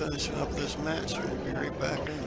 Finishing up this match. We'll be right back in.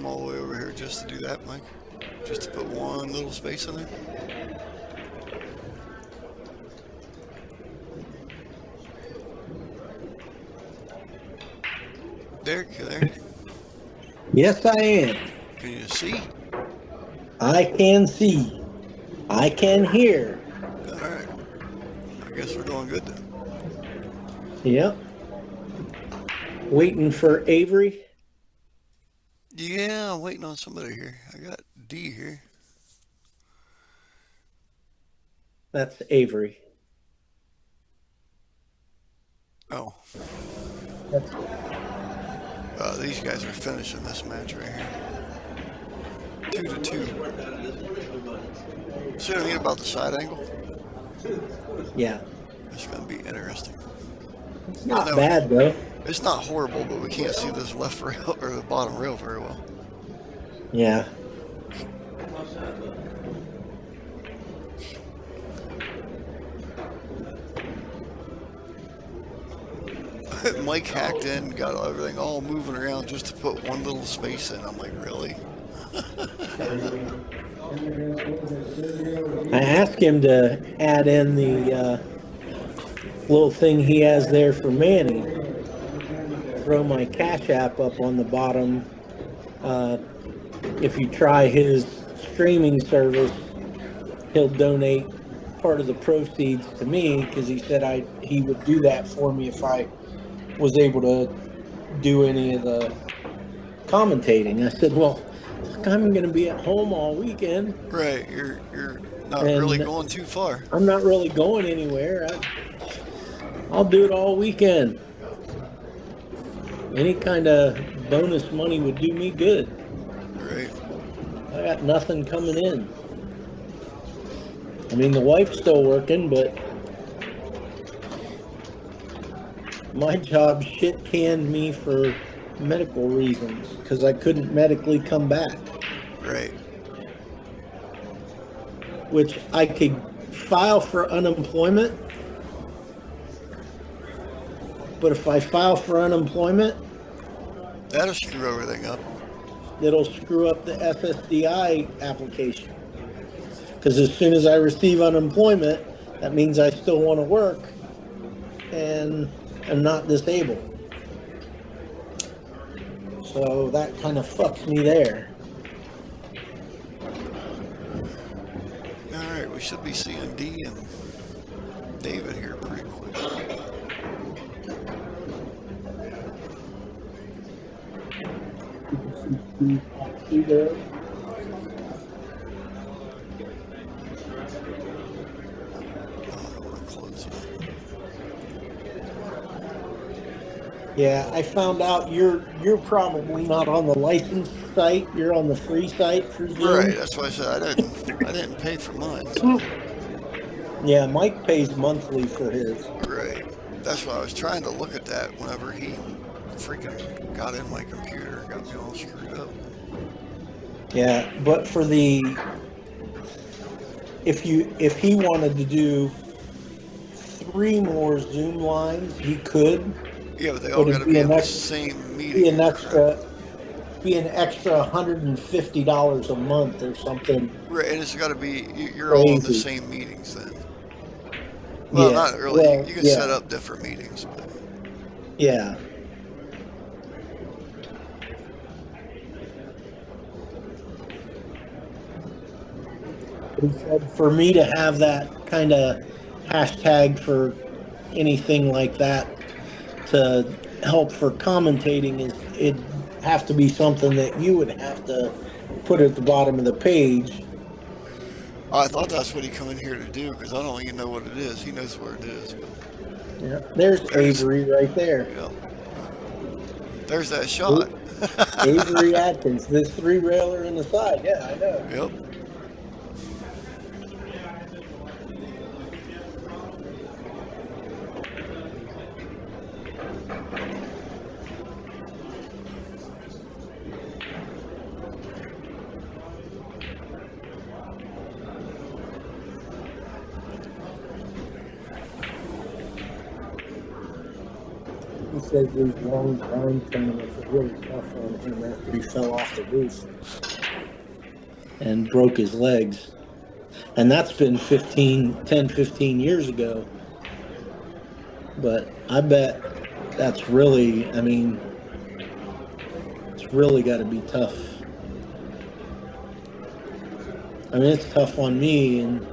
came all the way over here just to do that, Mike? Just to put one little space in there? Derek, you there? Yes, I am. Can you see? I can see. I can hear. All right. I guess we're doing good then. Yep. Waiting for Avery. Yeah, I'm waiting on somebody here. I got Dee here. That's Avery. Oh. That's These guys are finishing this match right here. 2-2. See what I mean about the side angle? yeah. It's going to be interesting. It's not bad though. It's not horrible, but we can't see this left rail or the bottom rail very well. Yeah. Mike hacked in, got everything all moving around just to put one little space in. I'm like, really? I asked him to add in the little thing he has there for Manny. Throw my Cash App up on the bottom. If you try his streaming service, he'll donate part of the proceeds to me because he said he would do that for me if I was able to do any of the commentating. I said, well, I'm going to be at home all weekend. Right, you're not really going too far. I'm not really going anywhere. I'll do it all weekend. Any kind of bonus money would do me good. Right. I got nothing coming in. I mean, the wife's still working, but my job shit canned me for medical reasons because I couldn't medically come back. Right. Which I could file for unemployment, but if I file for unemployment, that'll screw everything up. It'll screw up the FSDI application. Because as soon as I receive unemployment, that means I still want to work and I'm not disabled. So that kind of fucks me there. All right, we should be seeing Dee and David here pretty quick. Yeah, I found out you're probably not on the licensed site. You're on the free site for Zoom. Right, that's why I said I didn't pay for mine. So. Yeah, Mike pays monthly for his. Right. That's why I was trying to look at that whenever he freaking got in my computer and got me all screwed up. Yeah, but for the if he wanted to do 3 more Zoom lines, he could. Yeah, but they all got to be in the same meeting. Be an extra $150 a month or something. Right, and it's got to be you're all in the same meetings then. Well, yeah, not really. well, you can set up different meetings, but yeah. He said for me to have that kind of hashtag for anything like that to help for commentating is it'd have to be something that you would have to put at the bottom of the page. I thought that's what he come in here to do because I don't even know what it is. He knows where it is. But yeah, there's Avery right there. Yep. There's that shot. Dee Adkins, this 3-railer in the side. Yeah, I know. Yep. says these long darn tournaments are really tough on him after he fell off the roof and broke his legs. And that's been 15 years ago. But I bet that's really, I mean, it's really got to be tough. I mean, it's tough on me, and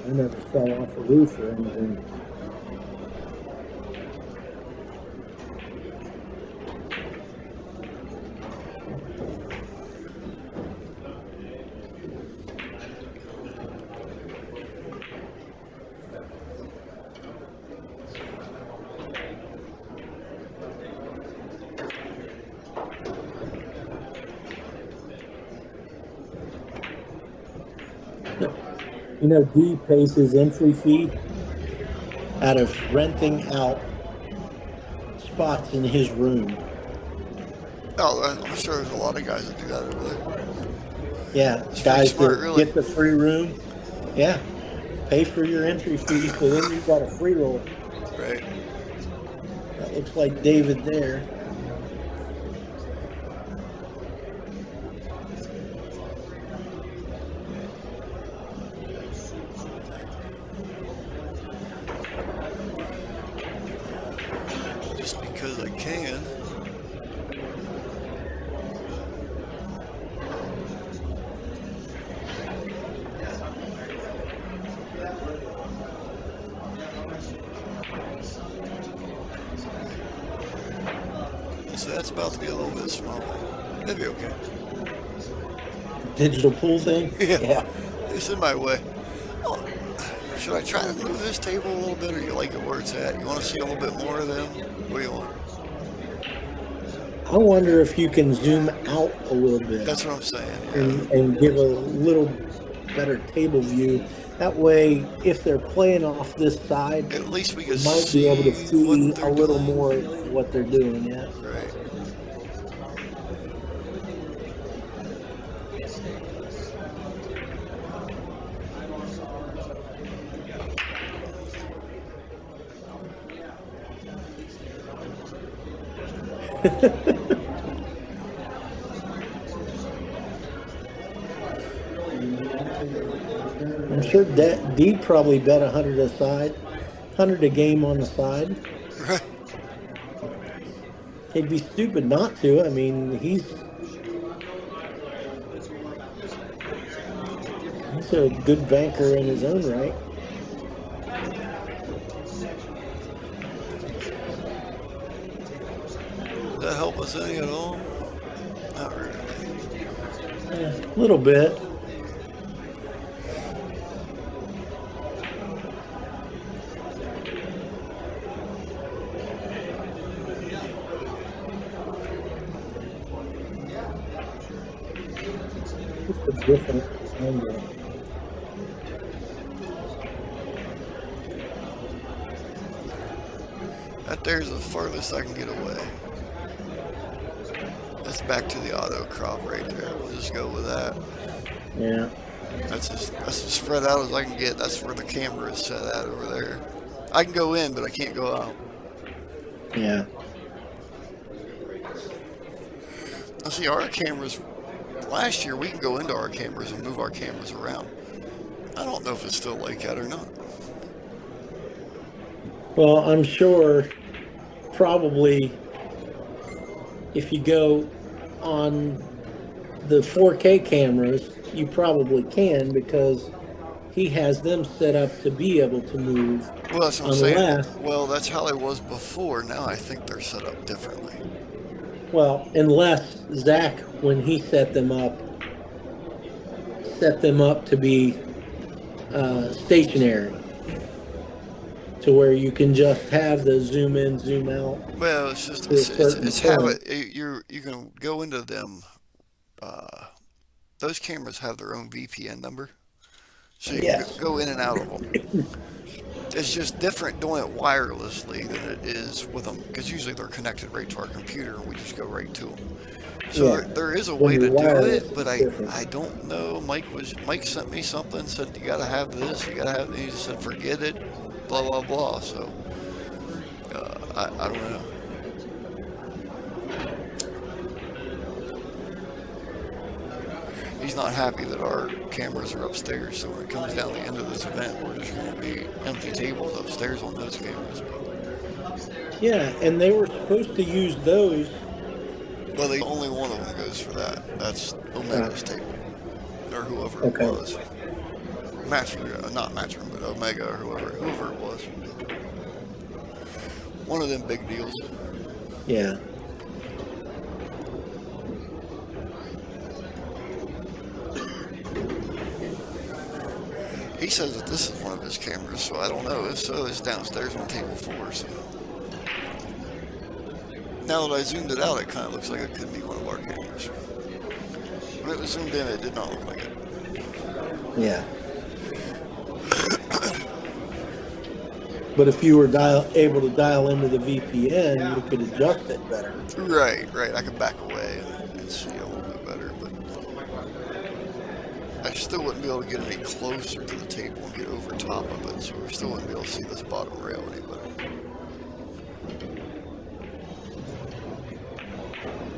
I never fell off a roof or anything. You know, Dee pays his entry fee out of renting out spots in his room. Oh, I'm sure there's a lot of guys that do that over there. Yeah, It's guys pretty smart, that really. get the free room. Yeah, pay for your entry fee, so then you got a free roll. Right. That looks like David there. Just because I can. So that's about to be a little bit smaller. That'd be okay. Digital pool thing? Yeah. It's in my way. Oh, should I try to move this table a little bit, or you like it where it's at? You want to see a little bit more of them? What do you want? I wonder if you can zoom out a little bit. That's what I'm saying. Yeah. and give a little better table view. That way, if they're playing off this side, At least we you can might be able to see what they're a little doing. more what they're doing. Yeah. Right. I'm sure Dee probably bet 100 a side, 100 a game on the side. Right. He'd be stupid not to. I mean, he's a good banker in his own right. Does that help us any at all? Not really. A little bit. Just a different angle. That there's the farthest I can get away. That's back to the auto crop right there. We'll just go with that. Yeah. That's as spread out as I can get. That's where the camera is set at over there. I can go in, but I can't go out. Yeah. I see our cameras. Last year, we can go into our cameras and move our cameras around. I don't know if it's still like that or not. Well, I'm sure probably if you go on the 4K cameras, you probably can because he has them set up to be able to move. Well, that's what I'm Unless- saying. Well, that's how it was before. Now I think they're set up differently. Well, unless Zach, when he set them up to be stationary, to where you can just have the zoom in, zoom out. Well, it's just To a certain it's have point. it. You can go into them. Those cameras have their own VPN number, so you Yes. can go in and out of them. It's just different doing it wirelessly than it is with them, because usually they're connected right to our computer and we just go right to them. So Yeah. there is a When way to you're do wireless, it, but it's different. I don't know. Mike sent me something, said you gotta have this, you gotta have. He just said forget it, blah blah blah. So I don't know. He's not happy that our cameras are upstairs. So when it comes down to the end of this event, we're just going to be empty tables upstairs on those cameras. Yeah, and they were supposed to use those. Well, only one of them goes for that. That's Omega's table, or whoever it Okay. was. Not Matchroom, but Omega or whoever it was. One of them big deals. Yeah. He says that this is one of his cameras, so I don't know. If so, it's downstairs on table 4. So now that I zoomed it out, it kind of looks like it could be one of our cameras. When it was zoomed in, it did not look like it. Yeah. But if you were able to dial into the VPN, you could adjust it better. Right. I could back away and see a little bit better, but I still wouldn't be able to get any closer to the table and get over top of it, so we still wouldn't be able to see this bottom rail any better.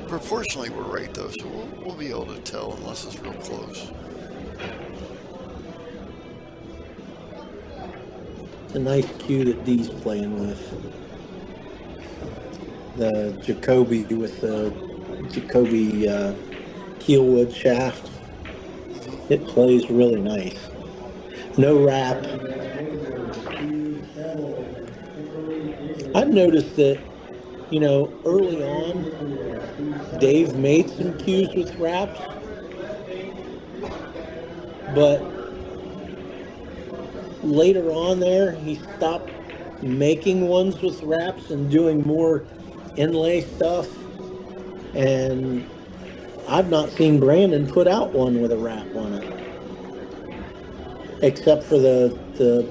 Proportionally, we're right though, so we'll be able to tell unless it's real close. It's a nice cue that Dee's playing with. The Jacoby with the Jacoby keelwood shaft. It plays really nice. No wrap. I've noticed that, early on, Dave made some cues with wraps, but later on there, he stopped making ones with wraps and doing more inlay stuff. And I've not seen Brandon put out one with a wrap on it, except for the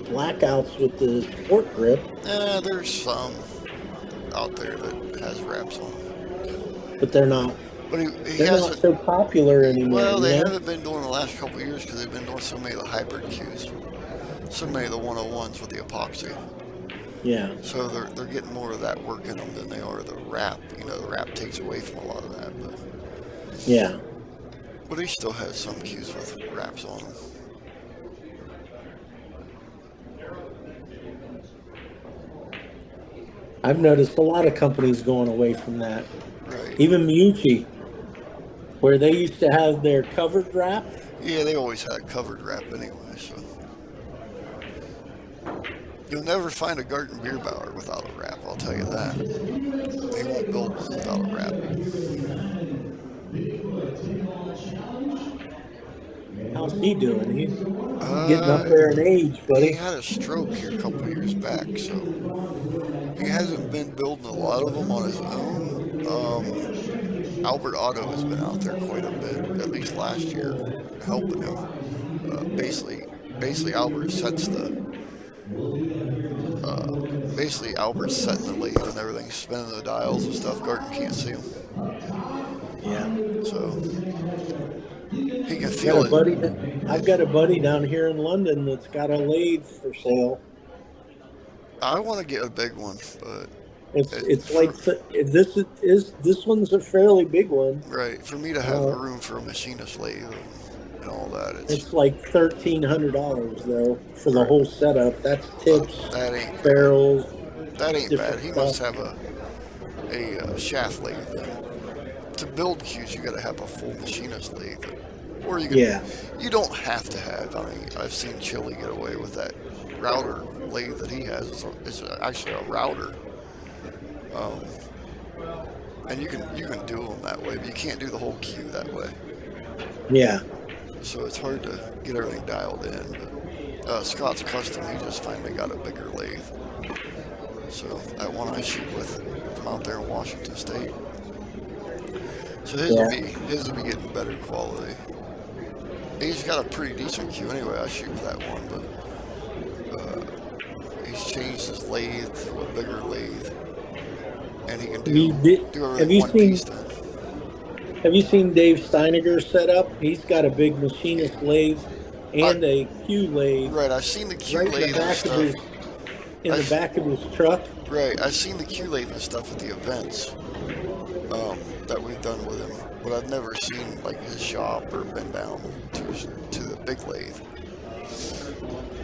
blackouts with the sport grip. There's some out there that has wraps on them. But they're not. But he They're not so popular anymore. Well, they haven't been doing the last couple of years because they've been doing so many of the hybrid cues, so many of the 101s with the epoxy. Yeah. So they're getting more of that work in them than they are the wrap. The wrap takes away from a lot of that. But yeah. But he still has some cues with wraps on them. I've noticed a lot of companies going away from that. Right. Even Mucci, where they used to have their covered wrap. Yeah, they always had covered wrap anyway, so. You'll never find a Garten beer bower without a wrap, I'll tell you that. They won't build one without a wrap. How's he doing? He's getting up there in age, buddy. He had a stroke here a couple of years back, so he hasn't been building a lot of them on his own. Albert Otto has been out there quite a bit, at least last year, helping him. Basically Albert sets Albert's setting the lathe and everything, spinning the dials and stuff. Garten can't see him. Yeah. So he can feel it. I've got a buddy down here in London that's got a lathe for sale. I want to get a big one, but this one's a fairly big one. Right. For me to have room for a machinist lathe and all that, it's like $1,300 though for the whole setup. That's tips, barrels. That ain't bad. He must have a shaft lathe. To build cues, you got to have a full machinist lathe, or you can. You don't have to have. I mean, I've seen Chili get away with that router lathe that he has. It's actually a router, and you can do them that way, but you can't do the whole cue that way. Yeah. So it's hard to get everything dialed in. But Scott's Custom, he just finally got a bigger lathe. So that one I shoot with from out there in Washington State. So his will be getting better quality. He's got a pretty decent cue anyway. I shoot with that one, but he's changed his lathe to a bigger lathe, and he can do everything one piece then. Have you seen Dave Steiniger's setup? He's got a big machinist lathe I, and a Q lathe right, I've seen the Q right in the lathe and back of stuff. his in the I've, back of his truck. right, I've seen the Q lathe and stuff at the events that we've done with him, but I've never seen like his shop or been down to the big lathe.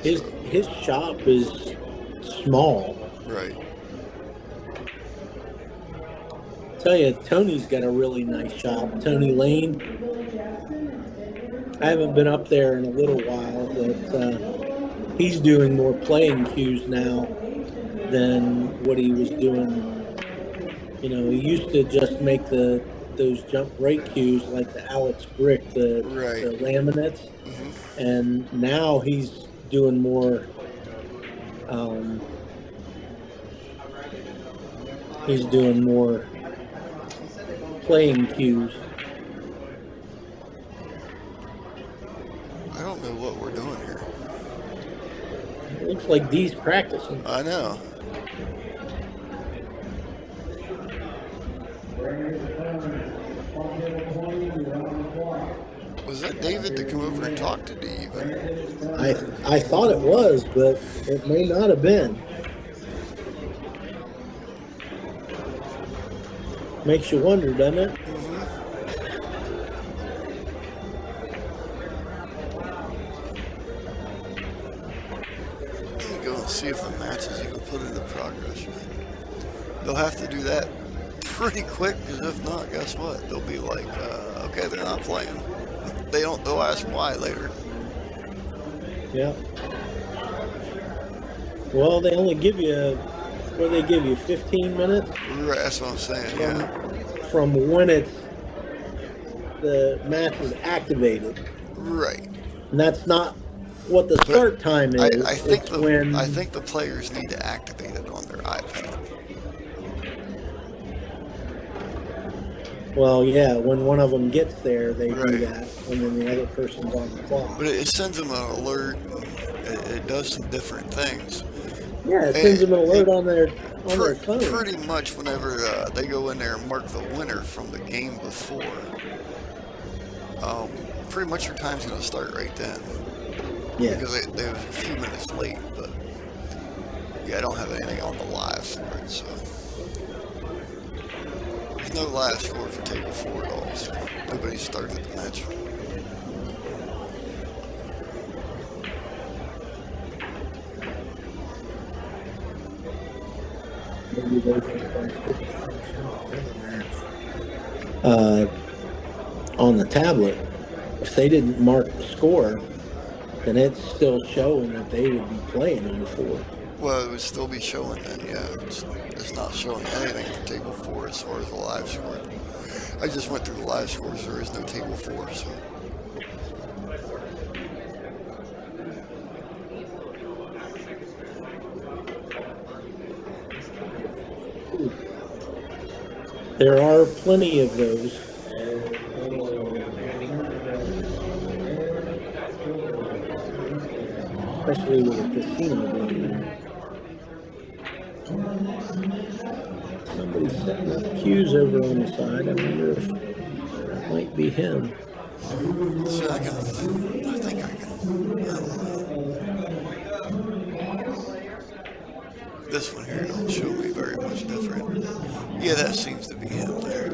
His shop is small. Right. Tell you, Tony's got a really nice shop. Tony Lane. I haven't been up there in a little while, but he's doing more playing cues now than what he was doing. You know, he used to just make those jump brake cues like the Alex Brick, the Right. laminates, Hmm. and now he's doing more. Um, he's doing more playing cues. I don't know what we're doing here. It looks like Dee's practicing. I know. Was that David to come over and talk to Dee even? I thought it was, but it may not have been. Makes you wonder, doesn't it? Let me go and see if the match is even put into progress yet. They'll have to do that pretty quick, because if not, guess what? They'll be like, okay, they're not playing. They'll ask why later. Yeah. Well, they only give you, what do they give you, 15 minutes? Right, that's what I'm saying, yeah. From when the match is activated. Right. And that's not what the start time is. I think It's the players need to activate it on their iPad. Well, yeah, when one of them gets there, they do Right. that, and then the other person's on the clock. But it sends them an alert. It does some different things. Yeah, it sends them an alert on their phone. Pretty much whenever they go in there and mark the winner from the game before, pretty much your time's going to start right then. Yeah. Because they're a few minutes late, but yeah, I don't have anything on the live for it, so. There's no live score for Table 4 at all, so nobody started the match. Maybe those on the tablet, if they didn't mark the score, then it's still showing that they would be playing on 4. Well, it would still be showing then, yeah. It's not showing anything for Table 4 as far as the live score. I just went through the live scores. There is no Table 4, so. There are plenty of those. Especially with a casino being there. Somebody's setting up cues over on the side. I wonder if that might be him. So I think I can. This one here don't show me very much different. Yeah, that seems to be him there.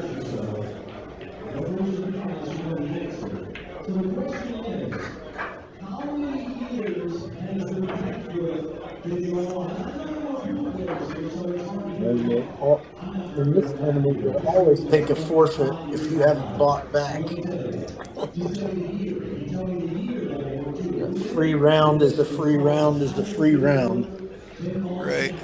In this tournament, you'll always take a forfeit if you haven't bought back. A free round is a free round is a free round. Right.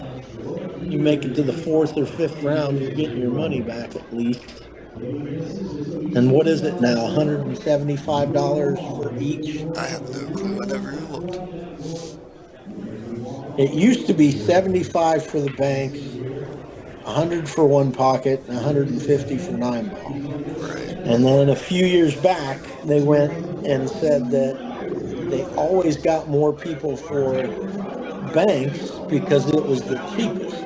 You make it to the 4th or 5th round, you're getting your money back at least. And what is it now? $175 for each? I have no clue. I never even looked. It used to be $75 for the banks, $100 for one pocket, and $150 for 9-ball. Right. And then a few years back, they went and said that they always got more people for banks because it was the cheapest.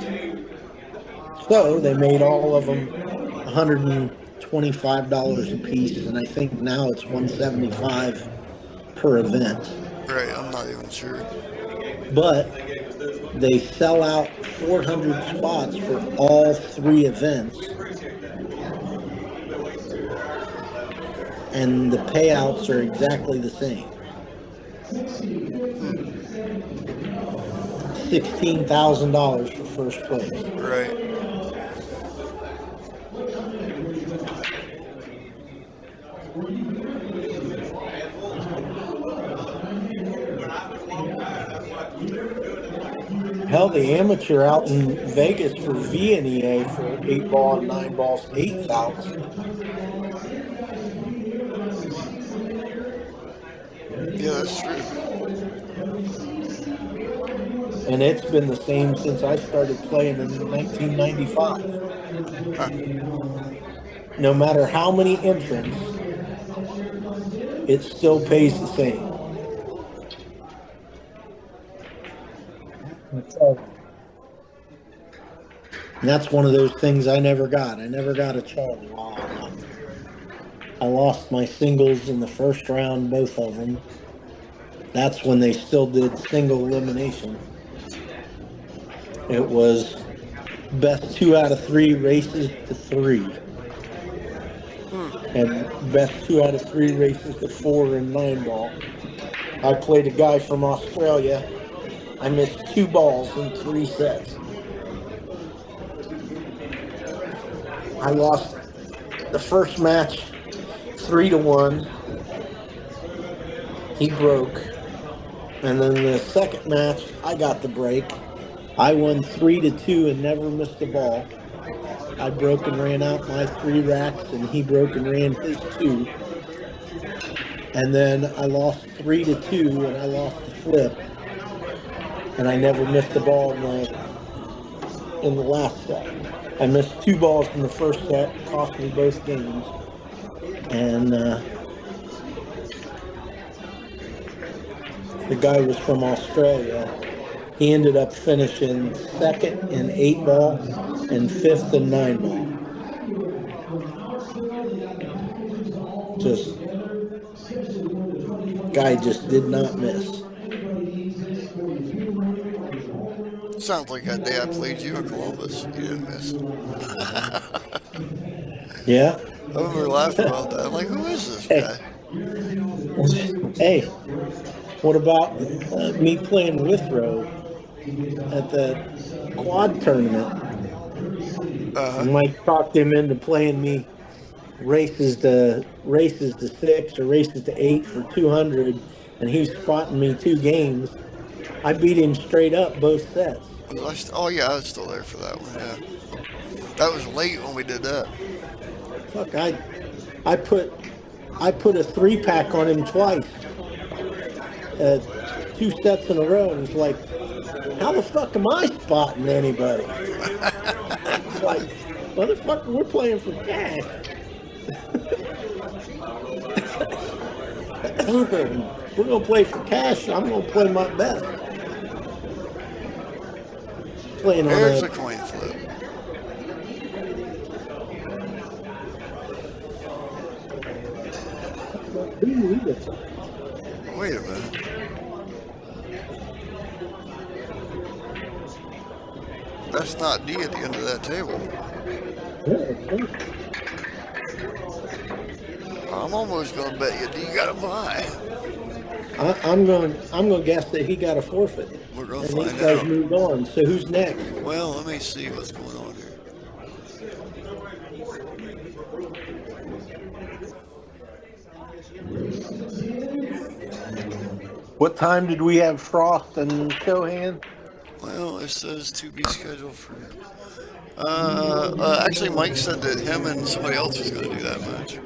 So they made all of them $125 $25 a piece, and I think now it's $175 per event. Right, I'm not even sure. But they sell out 400 spots for all 3 events, and the payouts are exactly the same. $16,000 for first place. Right. Hell, the amateur out in Vegas for VNEA for 8 ball and 9 balls, 8,000. Yeah, that's true. And it's been the same since I started playing in 1995. Huh. No matter how many entrants, it still pays the same. And that's one of those things I never got. I never got a Charlie while I was out there. I lost my singles in the first round, both of them. That's when they still did single elimination. It was best 2 out of 3 races to 3. And best 2 out of 3 races to 4 in 9 ball. I played a guy from Australia. I missed 2 balls in 3 sets. I lost the first match 3-1. He broke. And then the second match, I got the break. I won 3-2 and never missed a ball. I broke and ran out my 3 racks, and he broke and ran his 2. And then I lost 3-2, and I lost the flip. And I never missed a ball in the last set. I missed 2 balls in the first set, cost me both games. And the guy was from Australia. He ended up finishing 2nd in 8 ball and 5th in 9 ball. Just, guy just did not miss. Sounds like that day I played you in Columbus. You didn't miss. Yeah? I remember laughing about that. I'm like, who is this guy? Hey, what about me playing Withrow at the quad tournament? Mike talked him into playing me races to 6 or races to 8 for 200, and he was spotting me 2 games. I beat him straight up both sets. Oh yeah, I was still there for that one. Yeah, that was late when we did that. Fuck, I put a 3-pack on him twice, 2 sets in a row, and he's like, "How the fuck am I spotting anybody?" It's like, motherfucker, we're playing for cash. We're gonna play for cash. I'm gonna play my best. Playing There's on a coin flip. Wait a minute. That's not Dee at the end of that table. I'm almost gonna bet you Dee got a bye. I'm gonna guess that he got a forfeit. We're gonna and find these guys out. moved on. So who's next? Well, let me see what's going on here. What time did we have Frost and Cohan? Well, it says to be scheduled for. Actually, Mike said that him and somebody else was going to do that match.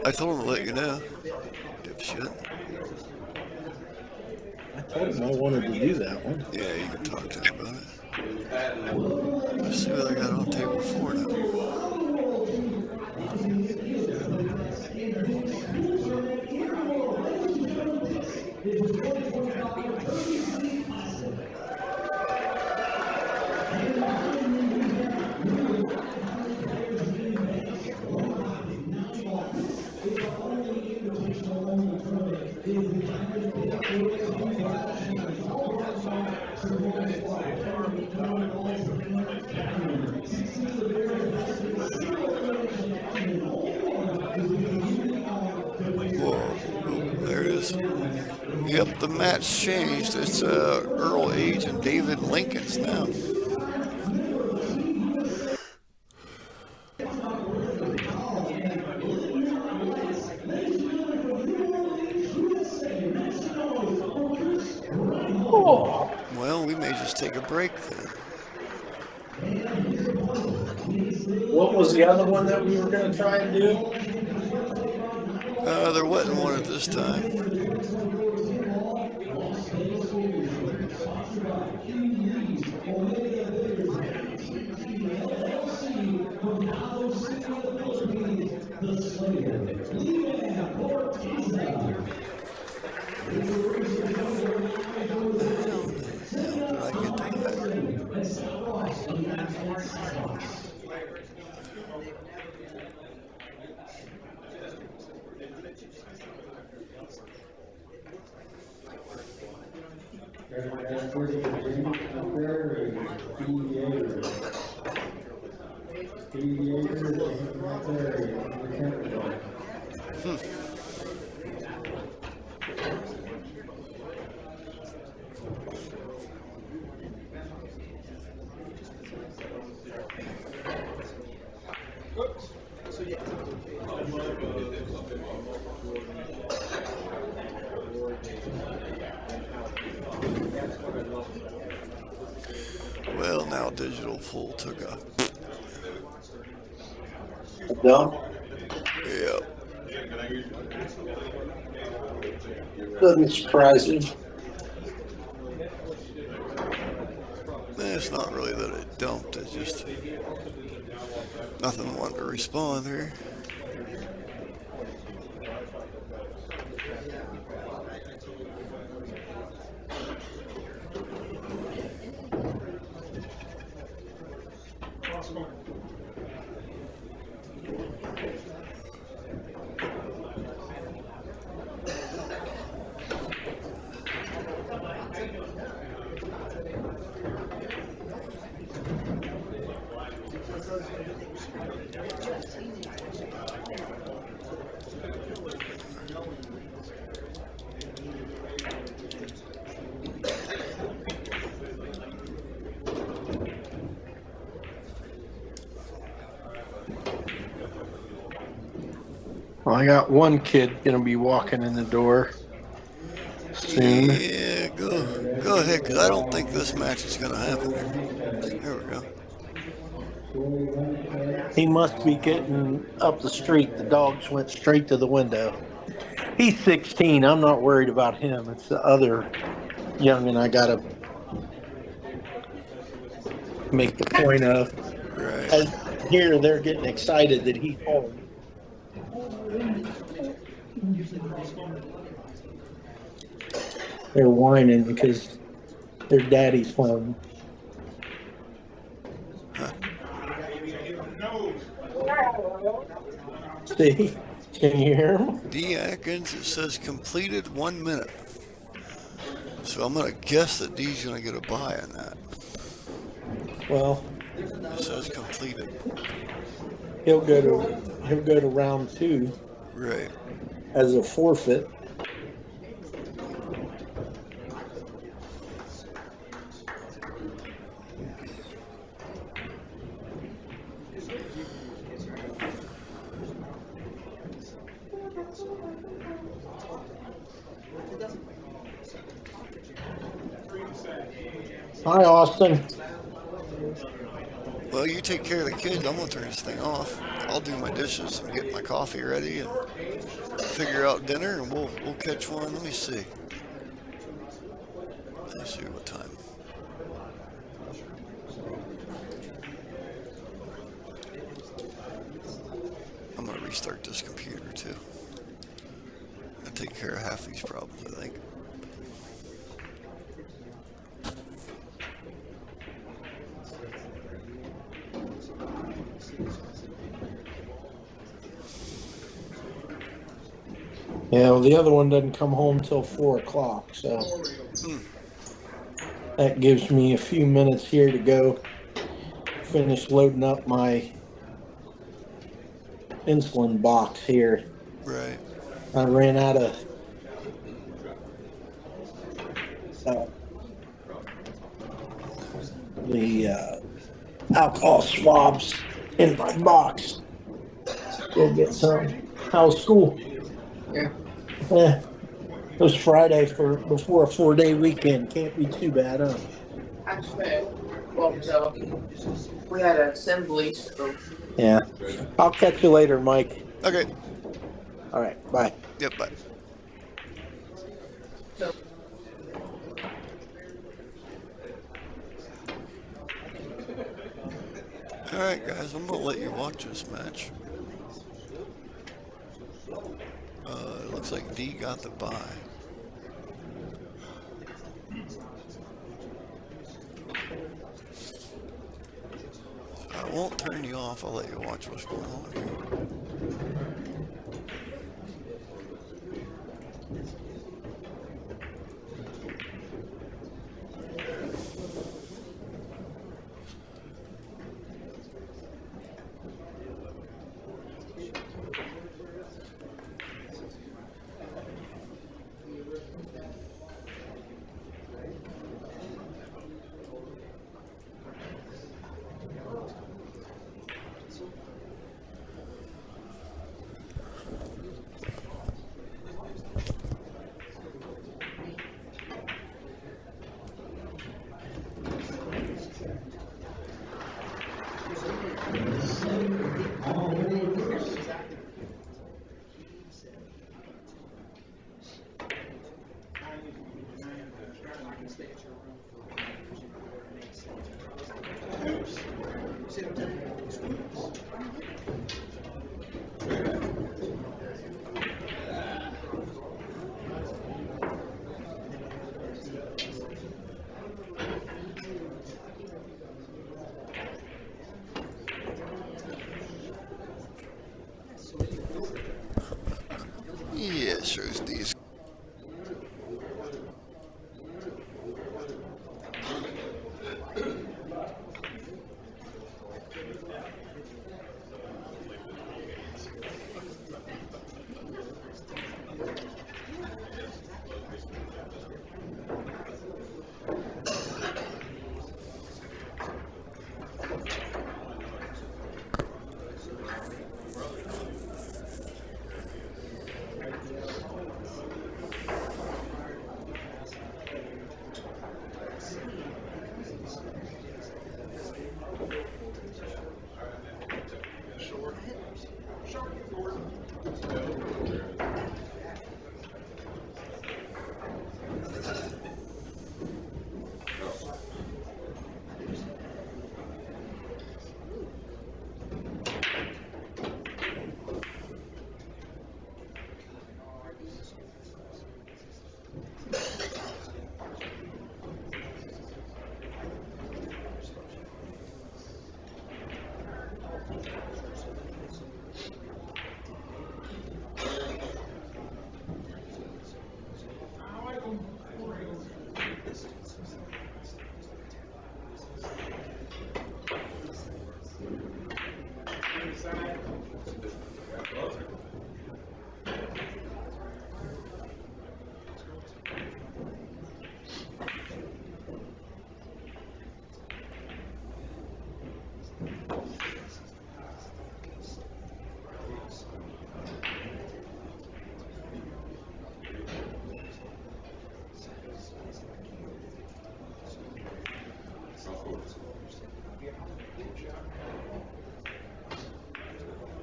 I told him to let you know. Dipshit. I told him I wanted to do that one. Yeah, you can talk to him about it. Let's see what I got on table 4 now. Whoa, oh, there it is. Yep, the match changed. It's Earl Age and David Lincoln's now. Oh. Well, we may just take a break then. What was the other one that we were going to try and do? There wasn't one at this time. Well, now Digital Pool took a dump. Yeah. Doesn't surprise me. It's not really that it dumped, it's just nothing wanted to respond here. Well, I got one kid going to be walking in the door soon. Yeah, go ahead, because I don't think this match is going to happen here. There we go. He must be getting up the street. The dogs went straight to the window. He's 16. I'm not worried about him. It's the other youngin' I got to make the point of. Right. And here they're getting excited that he's home. They're whining because their daddy's home. Huh. See? Can you hear him? Dee Adkins, it says completed 1 minute. So I'm going to guess that Dee's going to get a bye on that. Well, It says completed. he'll go to round 2 Right. as a forfeit. Hi, Austin. Well, you take care of the kids. I'm going to turn this thing off. I'll do my dishes and get my coffee ready and figure out dinner, and we'll catch one. Let me see. Let's see what time. I'm going to restart this computer, too. And take care of half these problems, I think. Yeah, well, the other one doesn't come home till 4 o'clock, so that gives me a few minutes here to go finish loading up my insulin box here. Right. I ran out of the alcohol swabs in my box. Go get some. How's school? Yeah. It was Friday before a 4-day weekend. Can't be too bad, huh? Actually, well, so we had an assembly, so Yeah. I'll catch you later, Mike. Okay. All right. Bye. Yep, bye. Alright, guys, I'm going to let you watch this match. It looks like Dee got the bye. I won't turn you off. I'll let you watch what's going on here. Yeah, shows these.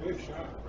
Good shot.